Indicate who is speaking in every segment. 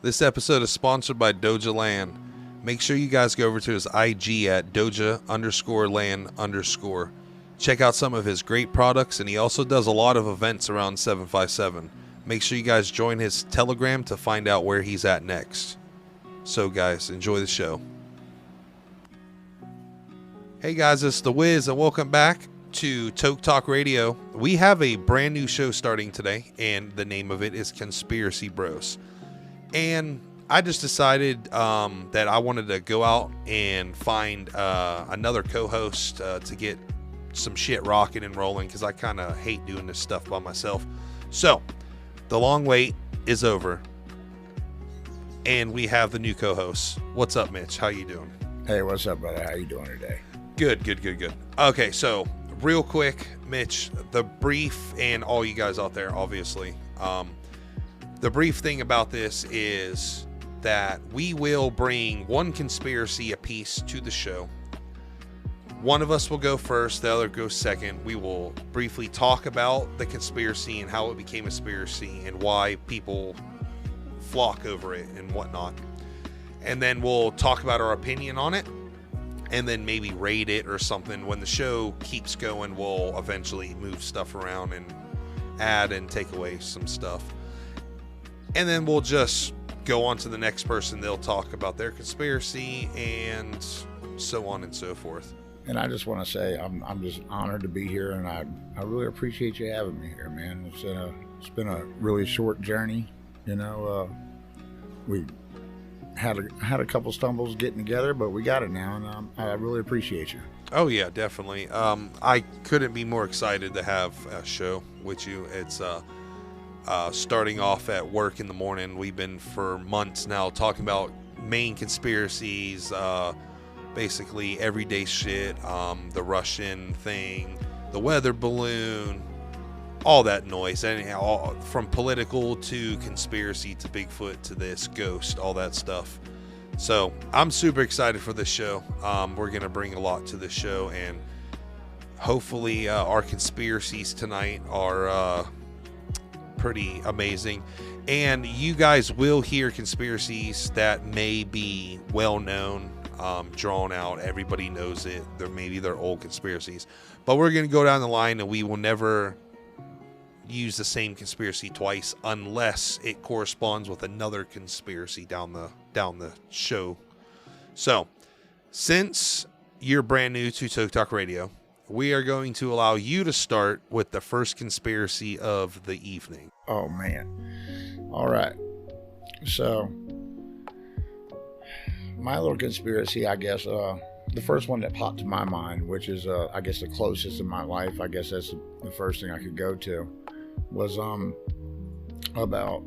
Speaker 1: This episode is sponsored by Doja Land. Make sure you guys go over to his IG at Doja_Land_. Check out some of his great products, and he also does a lot of events around 757. Make sure you guys join his Telegram to find out where he's at next. So guys, enjoy the show. Hey guys, it's The Wiz, and welcome back to TokeTok Radio. We have a brand new show starting today, and the name of it is Conspiracy Bros. And I just decided that I wanted to go out and find another co-host to get some shit rocking and rolling, because I kind of hate doing this stuff by myself. So, the long wait is over, and we have the new co-host. What's up, Mitch? How you doing?
Speaker 2: Hey, what's up, brother? How you doing today?
Speaker 1: Good. Okay, so real quick, Mitch, the brief, and all you guys out there, obviously, the brief thing about this is that we will bring one conspiracy apiece to the show. One of us will go first, the other goes second. We will briefly talk about the conspiracy and how it became a conspiracy and why people flock over it and whatnot. And then we'll talk about our opinion on it, and then maybe rate it or something. When the show keeps going, we'll eventually move stuff around and add and take away some stuff. And then we'll just go on to the next person. They'll talk about their conspiracy and so on and so forth.
Speaker 2: And I just want to say I'm just honored to be here, and I really appreciate you having me here, man. It's been a really short journey, you know. We had a couple stumbles getting together, but we got it now, and I really appreciate you.
Speaker 1: Oh yeah, definitely. I couldn't be more excited to have a show with you. It's starting off at work in the morning. We've been for months now talking about main conspiracies, basically everyday shit, the Russian thing, the weather balloon, all that noise, and all, from political to conspiracy to Bigfoot to this ghost, all that stuff. So I'm super excited for this show. We're going to bring a lot to this show, and hopefully our conspiracies tonight are pretty amazing. And you guys will hear conspiracies that may be well known, drawn out. Everybody knows it. They're old conspiracies, but we're going to go down the line, and we will never use the same conspiracy twice unless it corresponds with another conspiracy down the show. So, since you're brand new to TokeTok Radio, we are going to allow you to start with the first conspiracy of the evening.
Speaker 2: Oh man. All right. So, my little conspiracy, I guess, the first one that popped to my mind, which is, I guess, the closest in my life, I guess that's the first thing I could go to, was about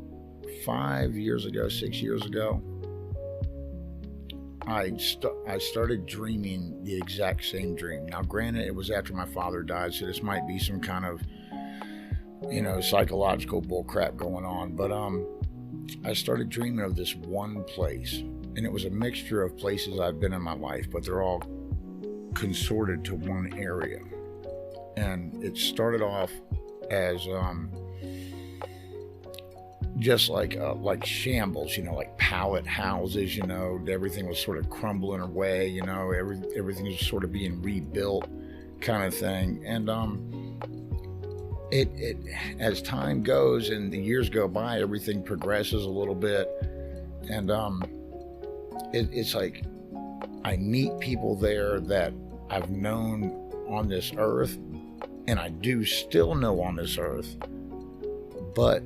Speaker 2: 6 years ago, I started dreaming the exact same dream. Now, granted, it was after my father died, so this might be some kind of, psychological bullcrap going on, but I started dreaming of this one place, and it was a mixture of places I've been in my life, but they're all consorted to one area. And it started off as just like shambles, like pallet houses, everything was sort of crumbling away, everything was sort of being rebuilt kind of thing. And it as time goes and the years go by, everything progresses a little bit, and it's like I meet people there that I've known on this earth, and I do still know on this earth, but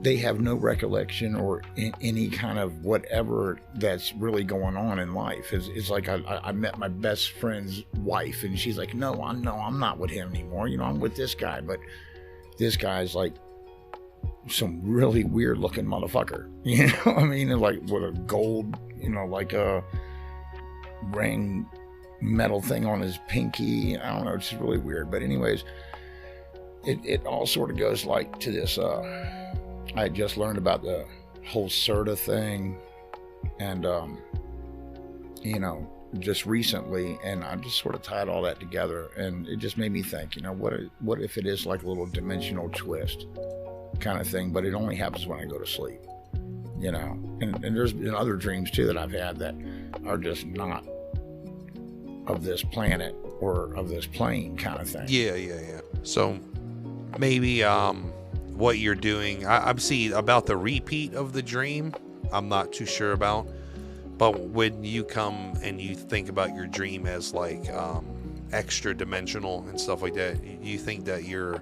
Speaker 2: they have no recollection or any kind of whatever that's really going on in life. It's like I met my best friend's wife, and she's like, no, I'm not with him anymore. I'm with this guy, but this guy's like some really weird looking motherfucker. What I mean? And like with a gold, like a ring metal thing on his pinky. I don't know. It's really weird. But anyways, it all sort of goes like to this. I had just learned about the whole CERTA thing, and just recently, and I just sort of tied all that together, and it just made me think, what if it is like a little dimensional twist kind of thing, but it only happens when I go to sleep. you know. And there's been other dreams too that I've had that are just not of this planet or of this plane kind of thing.
Speaker 1: Yeah. So maybe what you're doing, I see about the repeat of the dream, I'm not too sure about. But when you come and you think about your dream as like extra dimensional and stuff like that, you think that you're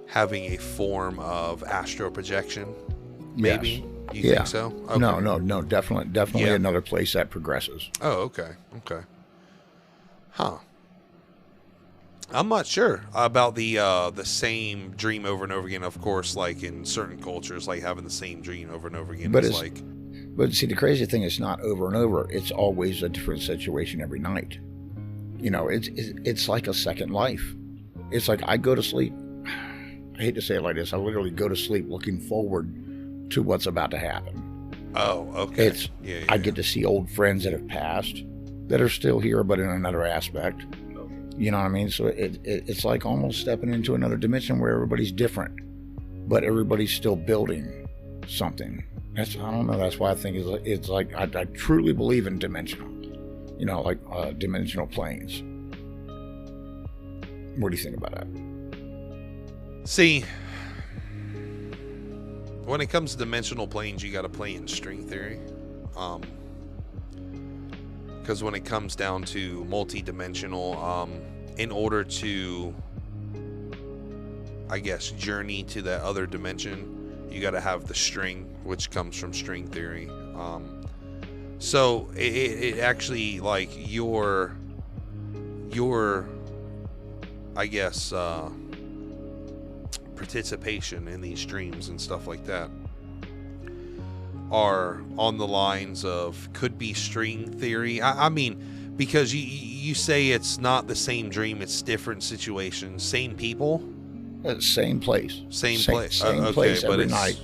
Speaker 1: having a form of astral projection? Maybe? Yes. You think so? Okay.
Speaker 2: No, definitely another place that progresses.
Speaker 1: Oh, okay. Huh. I'm not sure about the same dream over and over again. Of course, like in certain cultures, like having the same dream over and over again.
Speaker 2: But see, the crazy thing is not over and over. It's always a different situation every night. You know, it's like a second life. It's like I go to sleep. I hate to say it like this. I literally go to sleep looking forward to what's about to happen.
Speaker 1: Oh, okay.
Speaker 2: I get to see old friends that have passed that are still here, but in another aspect. You know what I mean? So it's like almost stepping into another dimension where everybody's different, but everybody's still building something. I don't know. That's why I think it's like I truly believe in dimensional, you know, like dimensional planes. What do you think about that?
Speaker 1: See, when it comes to dimensional planes, you got to play in string theory. Because when it comes down to multi-dimensional, in order to, I guess, journey to that other dimension, you got to have the string, which comes from string theory. So it actually, like, your I guess, participation in these dreams and stuff like that are on the lines of could be string theory. I mean, because you say it's not the same dream, it's different situations, same people.
Speaker 2: Same place.
Speaker 1: Same place. Okay,
Speaker 2: place
Speaker 1: but
Speaker 2: every night.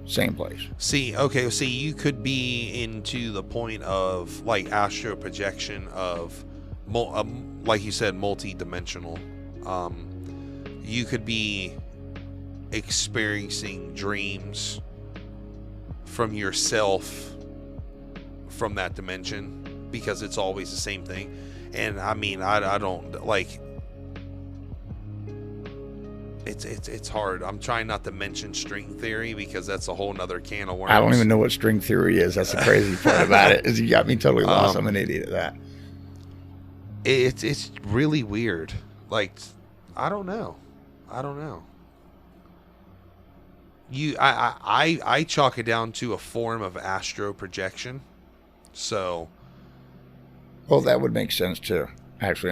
Speaker 2: Same place.
Speaker 1: See, you could be into the point of like astral projection of, like you said, multi-dimensional. You could be experiencing dreams from yourself from that dimension because it's always the same thing. And I mean, I don't like. It's hard. I'm trying not to mention string theory because that's a whole nother can of worms.
Speaker 2: I don't even know what string theory is. That's the crazy part about it. Is you got me totally lost. I'm an idiot at that.
Speaker 1: It's really weird. Like, I don't know. I chalk it down to a form of astro projection. So,
Speaker 2: well, that would make sense too. Actually,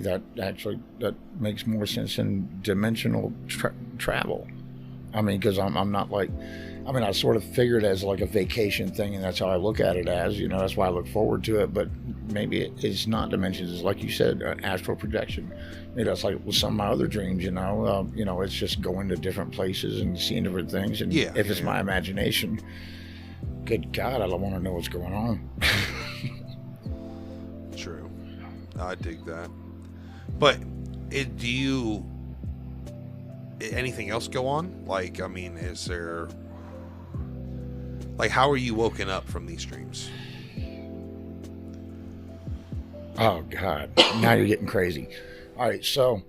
Speaker 2: that makes more sense in dimensional travel. I mean, because I'm not like, I mean, I sort of figured it as like a vacation thing, and that's how I look at it as, you know, that's why I look forward to it. But maybe it's not dimensions. It's like you said, astral projection. Maybe that's like with some of my other dreams, you know, it's just going to different places and seeing different things. And if it's my imagination, good God, I don't want to know what's going on.
Speaker 1: True. I dig that. But do you anything else go on? Like, I mean, is there, like, how are you woken up from these dreams?
Speaker 2: Oh God, now you're getting crazy. All right, so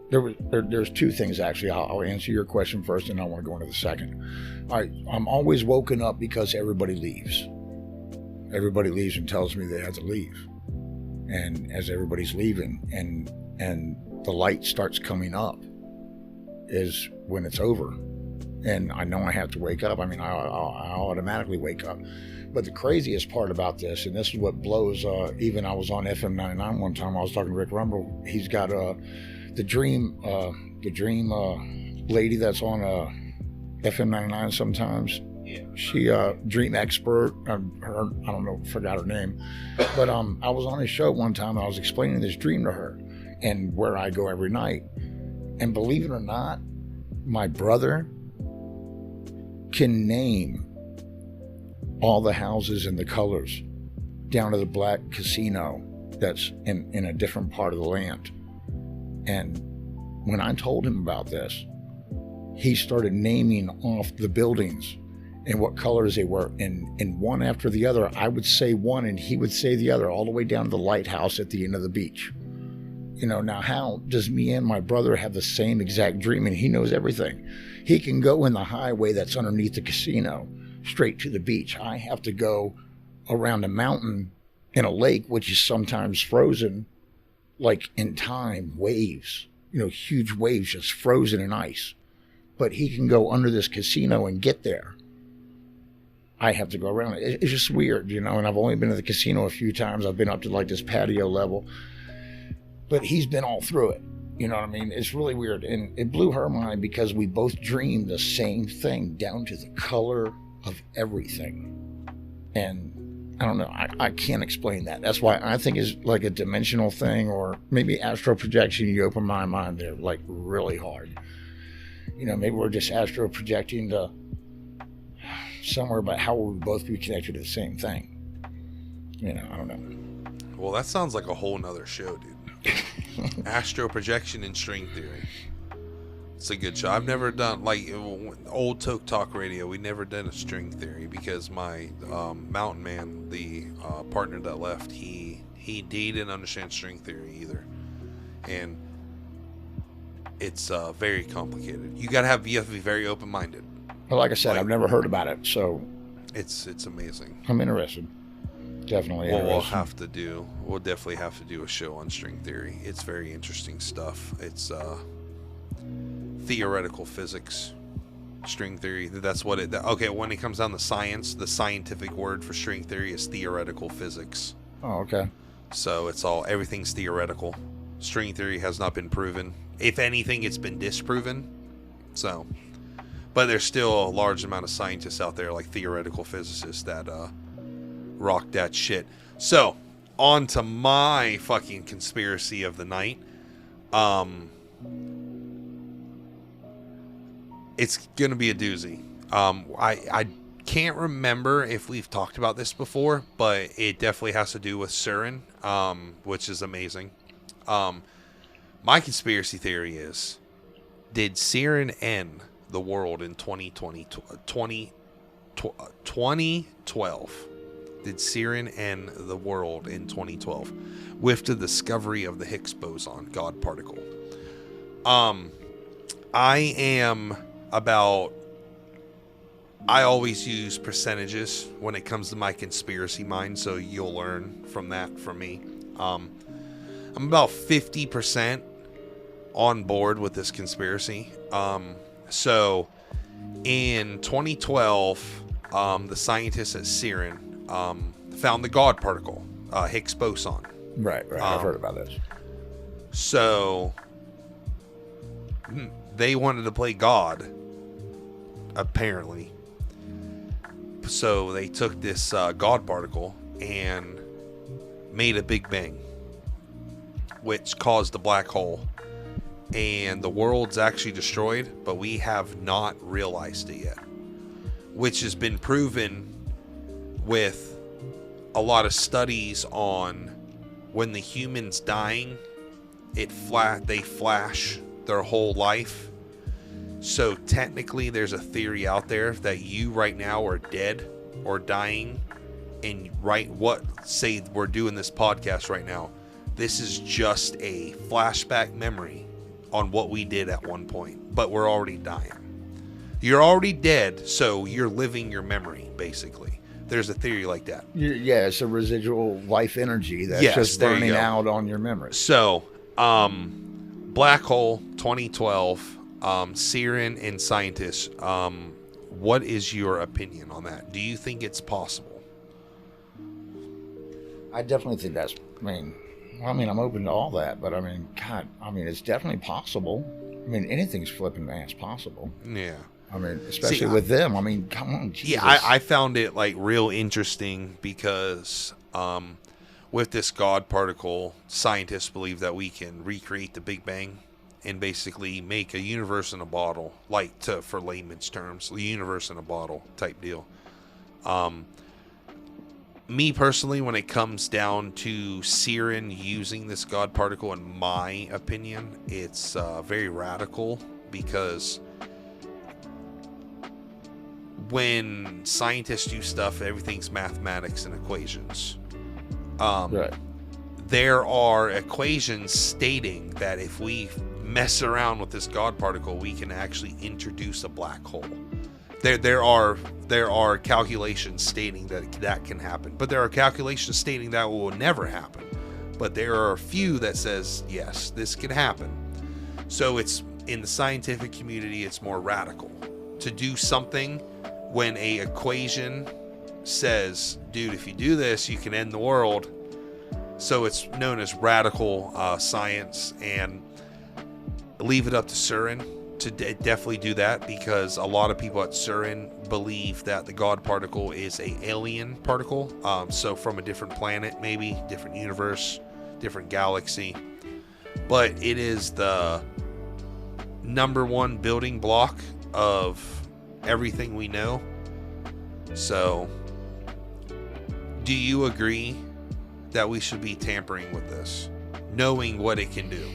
Speaker 2: there's two things actually. I'll answer your question first, and I want to go into the second. All right, I'm always woken up because everybody leaves. Everybody leaves and tells me they have to leave. And as everybody's leaving and the light starts coming up is when it's over. And I know I have to wake up. I mean, I'll automatically wake up. But the craziest part about this, and this is what blows, even I was on FM 99 one time, I was talking to Rick Rumble. He's got the dream lady that's on FM 99 sometimes. Yeah. She dream expert. I don't know, forgot her name. But I was on his show one time and I was explaining this dream to her and where I go every night. And believe it or not, my brother can name all the houses and the colors down to the black casino that's in a different part of the land. And when I told him about this, he started naming off the buildings and what colors they were, and one after the other. I would say one and he would say the other, all the way down to the lighthouse at the end of the beach. Now how does me and my brother have the same exact dream, and he knows everything? He can go in the highway that's underneath the casino straight to the beach. I have to go around a mountain in a lake, which is sometimes frozen, like in time, waves, huge waves just frozen in ice. But he can go under this casino and get there. I have to go around it. It's just weird, and I've only been to the casino a few times. I've been up to like this patio level, but he's been all through it. You know what I mean? It's really weird. And it blew her mind because we both dreamed the same thing, down to the color of everything. And I don't know, I can't explain that. That's why I think it's like a dimensional thing, or maybe astral projection. You open my mind there like really hard. Maybe we're just astral projecting to somewhere, but how will we both be connected to the same thing? I don't know.
Speaker 1: Well, that sounds like a whole nother show, dude. Astral projection and string theory. It's a good show. I've never done, like, old TokeTok Radio. We never done a string theory because my mountain man, the partner that left, he didn't understand string theory either, and it's very complicated. You have to be very open minded.
Speaker 2: Well, like I said, I've never heard about it, so
Speaker 1: it's amazing.
Speaker 2: I'm interested. Definitely interested.
Speaker 1: We'll definitely have to do a show on string theory. It's very interesting stuff. It's theoretical physics, string theory. That's what okay, when it comes down to science, the scientific word for string theory is theoretical physics.
Speaker 2: Oh, okay.
Speaker 1: So everything's theoretical. String theory has not been proven. If anything, it's been disproven. So, but there's still a large amount of scientists out there, like theoretical physicists, that rock that shit. So, on to my fucking conspiracy of the night. It's gonna be a doozy. I can't remember if we've talked about this before, but it definitely has to do with Surin, which is amazing. My conspiracy theory is, did Siren end the world in 2012? Did Siren end the world in 2012 with the discovery of the Higgs boson, God particle? I always use percentages when it comes to my conspiracy mind, so you'll learn from that from me. I'm about 50% on board with this conspiracy. So in 2012, the scientists at Siren found the God particle, Higgs boson.
Speaker 2: Right. I've heard about this.
Speaker 1: So they wanted to play God, apparently. So they took this God particle and made a Big Bang, which caused a black hole. And the world's actually destroyed, but we have not realized it yet. Which has been proven with a lot of studies on when the human's dying, they flash their whole life. So technically there's a theory out there that you right now are dead or dying, and say we're doing this podcast right now, this is just a flashback memory on what we did at one point, but we're already dying. You're already dead, so you're living your memory, basically. There's a theory like that.
Speaker 2: Yeah, it's a residual life energy that's just burning out on your memory.
Speaker 1: So, black hole, 2012, Siren and scientists, what is your opinion on that? Do you think it's possible?
Speaker 2: I definitely think that's, I'm open to all that, but God, it's definitely possible. Anything's flipping ass possible.
Speaker 1: Yeah.
Speaker 2: Especially with them. Come on, Jesus.
Speaker 1: Yeah, I found it real interesting because with this God particle, scientists believe that we can recreate the Big Bang and basically make a universe in a bottle, for layman's terms, the universe in a bottle type deal. Me personally, when it comes down to Siren using this God particle, in my opinion, it's very radical, because when scientists do stuff, everything's mathematics and equations.
Speaker 2: Right.
Speaker 1: There are equations stating that if we mess around with this God particle, we can actually introduce a black hole. There are calculations stating that can happen, but there are calculations stating that will never happen. But there are a few that says yes, this can happen. So it's in the scientific community, it's more radical to do something when a equation says, dude, if you do this, you can end the world. So it's known as radical science, and leave it up to CERN to definitely do that, because a lot of people at CERN believe that the God particle is a alien particle. So from a different planet, maybe different universe, different galaxy. But it is the number one building block of everything we know. So, do you agree that we should be tampering with this, knowing what it can do?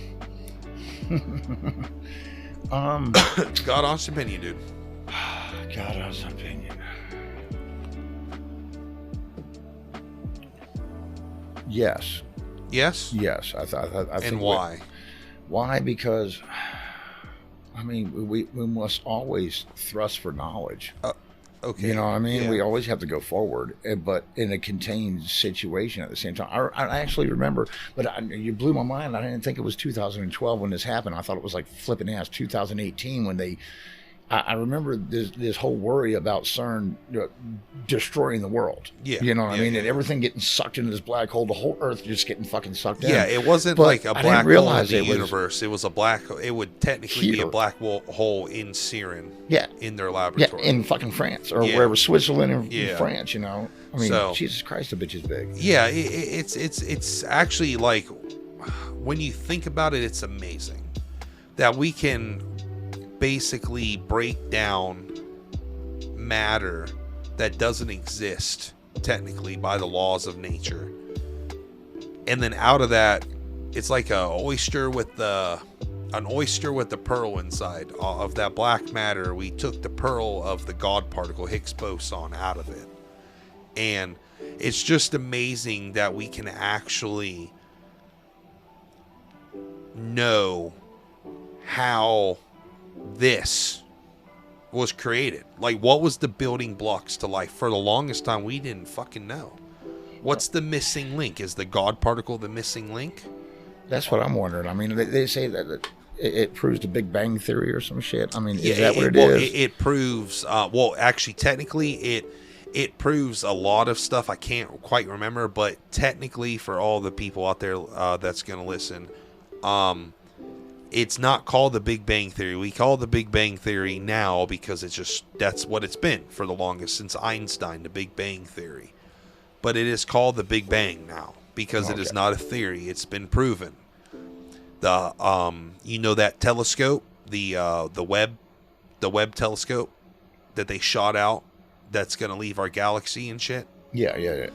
Speaker 1: God honest opinion, dude.
Speaker 2: God honest opinion. Yes.
Speaker 1: Yes?
Speaker 2: Yes. I think.
Speaker 1: And why?
Speaker 2: Why? Because, I mean, we must always thrust for knowledge.
Speaker 1: Okay.
Speaker 2: You know what I mean?
Speaker 1: Yeah.
Speaker 2: We always have to go forward, but in a contained situation at the same time. I actually remember, but you blew my mind. I didn't think it was 2012 when this happened. I thought it was like flipping ass 2018 when they. I remember this whole worry about CERN destroying the world.
Speaker 1: Yeah.
Speaker 2: You know what I mean?
Speaker 1: Yeah.
Speaker 2: And everything getting sucked into this black hole, the whole Earth just getting fucking sucked in.
Speaker 1: Yeah, it wasn't
Speaker 2: But
Speaker 1: like a
Speaker 2: I
Speaker 1: black
Speaker 2: didn't
Speaker 1: hole in
Speaker 2: realize
Speaker 1: the
Speaker 2: it was
Speaker 1: universe. It was a black. It would technically be a
Speaker 2: here.
Speaker 1: black hole in CERN.
Speaker 2: Yeah.
Speaker 1: In their
Speaker 2: Yeah,
Speaker 1: laboratory.
Speaker 2: in fucking France or
Speaker 1: Yeah.
Speaker 2: wherever, Switzerland or
Speaker 1: Yeah.
Speaker 2: France, you know? I mean,
Speaker 1: So-
Speaker 2: Jesus Christ, the bitch is big.
Speaker 1: Yeah, it's actually, like, when you think about it, it's amazing that we can basically break down matter that doesn't exist technically by the laws of nature, and then out of that, it's like an oyster with the pearl inside of that black matter. We took the pearl of the God particle, Higgs boson, out of it, and it's just amazing that we can actually know how this was created. Like, what was the building blocks to life? For the longest time, we didn't fucking know. What's the missing link? Is the God particle the missing link?
Speaker 2: That's what I'm wondering. I mean, they say that it proves the Big Bang Theory or some shit. I mean,
Speaker 1: Yeah,
Speaker 2: is that what it
Speaker 1: well,
Speaker 2: is?
Speaker 1: It proves, well, actually, technically, it proves a lot of stuff. I can't quite remember, but technically, for all the people out there that's going to listen, it's not called the Big Bang Theory. We call it the Big Bang Theory now because that's what it's been for the longest, since Einstein, the Big Bang Theory. But it is called the Big Bang now because it is not a theory. It's been proven. That telescope, the Webb telescope that they shot out, that's going to leave our galaxy and shit.
Speaker 2: Yeah.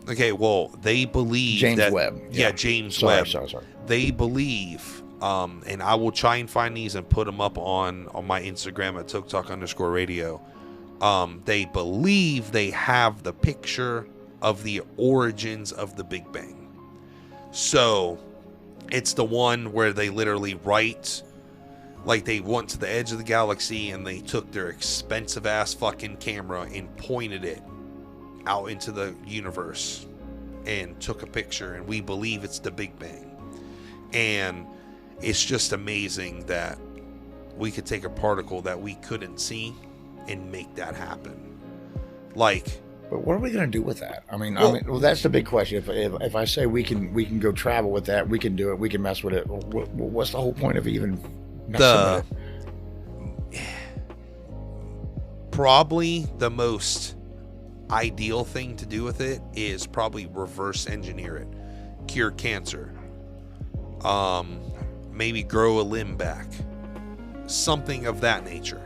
Speaker 1: Okay, well, they believe
Speaker 2: James
Speaker 1: that
Speaker 2: Webb.
Speaker 1: Yeah, James Webb.
Speaker 2: Sorry.
Speaker 1: They believe, and I will try and find these and put them up on my Instagram at TokeTok _radio. They believe they have the picture of the origins of the Big Bang. So it's the one where they literally write, like, they went to the edge of the galaxy and they took their expensive ass fucking camera and pointed it out into the universe and took a picture, and we believe it's the Big Bang. And it's just amazing that we could take a particle that we couldn't see and make that happen. Like,
Speaker 2: But what are we going to do with that? I mean, that's the big question. If I say we can go travel with that, we can do it, we can mess with it. What's the whole point of even messing with it?
Speaker 1: Probably the most ideal thing to do with it is probably reverse engineer it, cure cancer, maybe grow a limb back, something of that nature.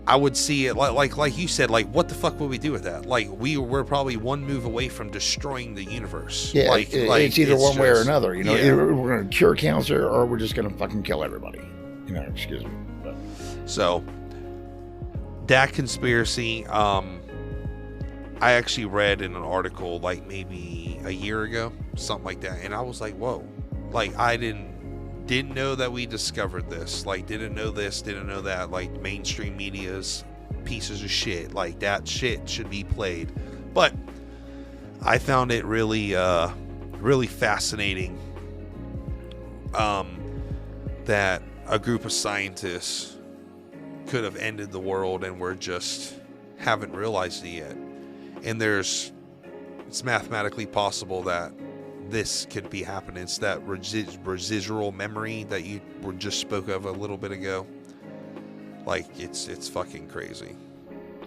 Speaker 1: I would see it like you said, like, what the fuck would we do with that? Like, we're probably one move away from destroying the universe.
Speaker 2: Yeah, it's either one way or another. You know,
Speaker 1: yeah.
Speaker 2: either we're going to cure cancer or we're just going to fucking kill everybody. You know, excuse me. But.
Speaker 1: So, that conspiracy, I actually read in an article like maybe a year ago, something like that, and I was like, whoa, like I didn't know that we discovered this, like didn't know this, didn't know that, like mainstream media's pieces of shit, like that shit should be played. But I found it really really fascinating that a group of scientists could have ended the world and we're just haven't realized it yet. And it's mathematically possible that this could be happening. It's that residual memory that you just spoke of a little bit ago. Like, it's fucking crazy.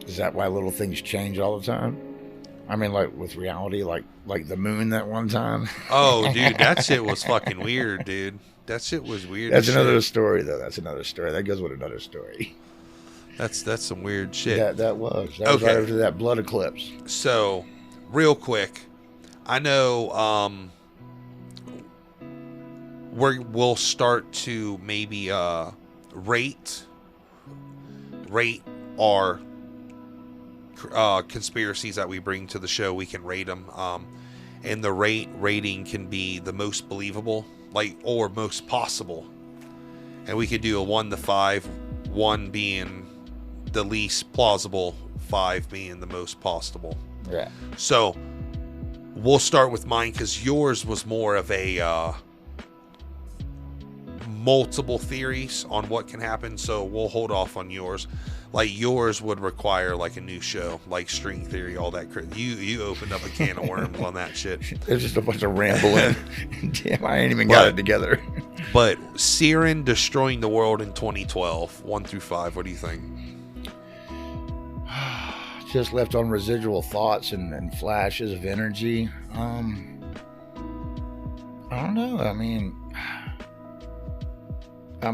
Speaker 2: Is that why little things change all the time? I mean, like with reality, like the moon that one time.
Speaker 1: Oh, dude, that shit was fucking weird, dude. That shit was weird.
Speaker 2: That's another story, though. That's another story. That goes with another story.
Speaker 1: That's some weird shit.
Speaker 2: That was right after that blood eclipse.
Speaker 1: So, real quick, I know we'll start to maybe rate our conspiracies that we bring to the show. We can rate them, and the rating can be the most believable, like, or most possible, and we could do a 1 to 5, 1 being the least plausible, 5 being the most possible.
Speaker 2: Yeah.
Speaker 1: So we'll start with mine because yours was more of a multiple theories on what can happen. So we'll hold off on yours. Like yours would require like a new show, like string theory, all that. You opened up a can of worms on that shit.
Speaker 2: There's just a bunch of rambling. Damn, I ain't even got it together.
Speaker 1: But Siren destroying the world in 2012, 1 through 5. What do you think?
Speaker 2: Just left on residual thoughts and flashes of energy. I don't know. I mean, I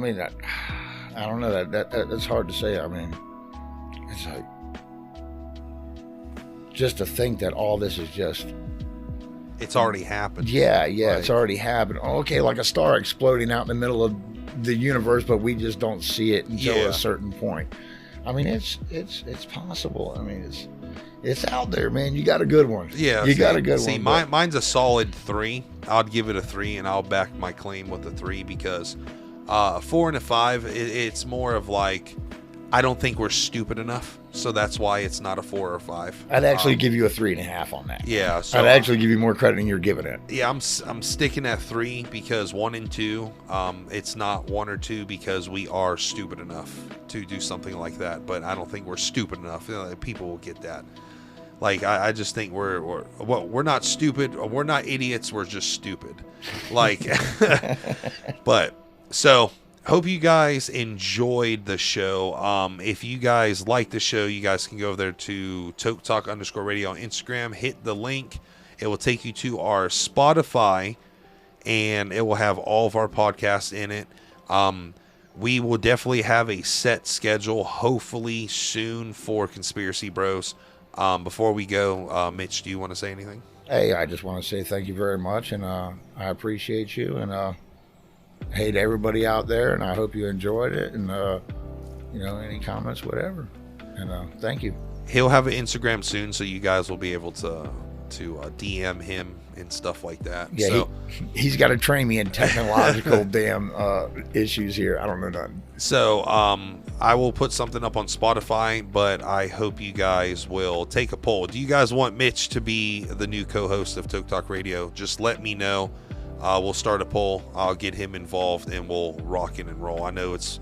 Speaker 2: don't know. That's hard to say. I mean, it's like just to think that all this is just.
Speaker 1: It's already happened.
Speaker 2: Yeah, like, it's already happened. Okay, like a star exploding out in the middle of the universe, but we just don't see it until a certain point. I mean, it's possible. I mean, it's out there, man. You got a good one.
Speaker 1: Yeah,
Speaker 2: you got a good one.
Speaker 1: See, mine's a solid 3. I'd give it a 3, and I'll back my claim with a 3 because 4 and a 5, it's more of like I don't think we're stupid enough, so that's why it's not a 4 or 5.
Speaker 2: I'd actually give you a 3.5 on that.
Speaker 1: Yeah, so
Speaker 2: I'd actually give you more credit than you're giving it.
Speaker 1: Yeah, I'm sticking at 3 because 1 and 2, it's not 1 or 2 because we are stupid enough to do something like that. But I don't think we're stupid enough. People will get that. Like I just think we're not stupid. We're not idiots. We're just stupid. Like, but so. Hope you guys enjoyed the show. If you guys like the show, you guys can go over there to TokeTok _radio on Instagram. Hit the link. It will take you to our Spotify, and it will have all of our podcasts in it. We will definitely have a set schedule, hopefully soon, for Conspiracy Bros. Before we go, Mitch, do you want to say anything?
Speaker 2: Hey, I just want to say thank you very much, and I appreciate you, and hey to everybody out there, and I hope you enjoyed it, and any comments, whatever, and thank you.
Speaker 1: He'll have an Instagram soon, so you guys will be able to DM him and stuff like that.
Speaker 2: Yeah, so he's got to train me in technological damn issues here. I don't know nothing.
Speaker 1: So I will put something up on Spotify, but I hope you guys will take a poll. Do you guys want Mitch to be the new co-host of TokeTok Radio? Just let me know. We'll start a poll. I'll get him involved, and we'll rock it and roll. I know it's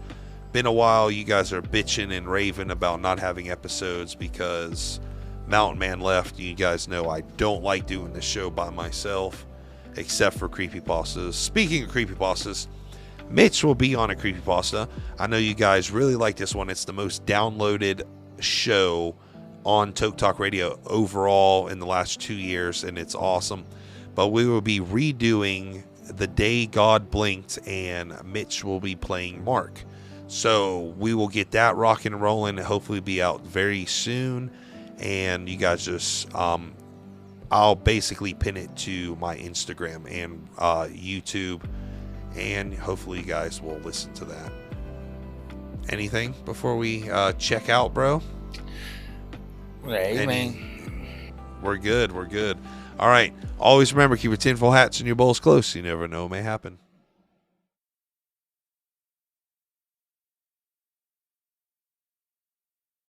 Speaker 1: been a while. You guys are bitching and raving about not having episodes because Mountain Man left. You guys know I don't like doing this show by myself, except for creepypastas. Speaking of creepypastas, Mitch will be on a creepypasta. I know you guys really like this one. It's the most downloaded show on TokeTok Radio overall in the last 2 years, and it's awesome. But we will be redoing The Day God Blinked, and Mitch will be playing Mark. So we will get that rocking and rolling and hopefully be out very soon. And you guys just, I'll basically pin it to my Instagram and YouTube. And hopefully you guys will listen to that. Anything before we check out, bro?
Speaker 2: Amen.
Speaker 1: We're good. We're good. All right. Always remember, keep your tinfoil hats and your bowls close. You never know what may happen.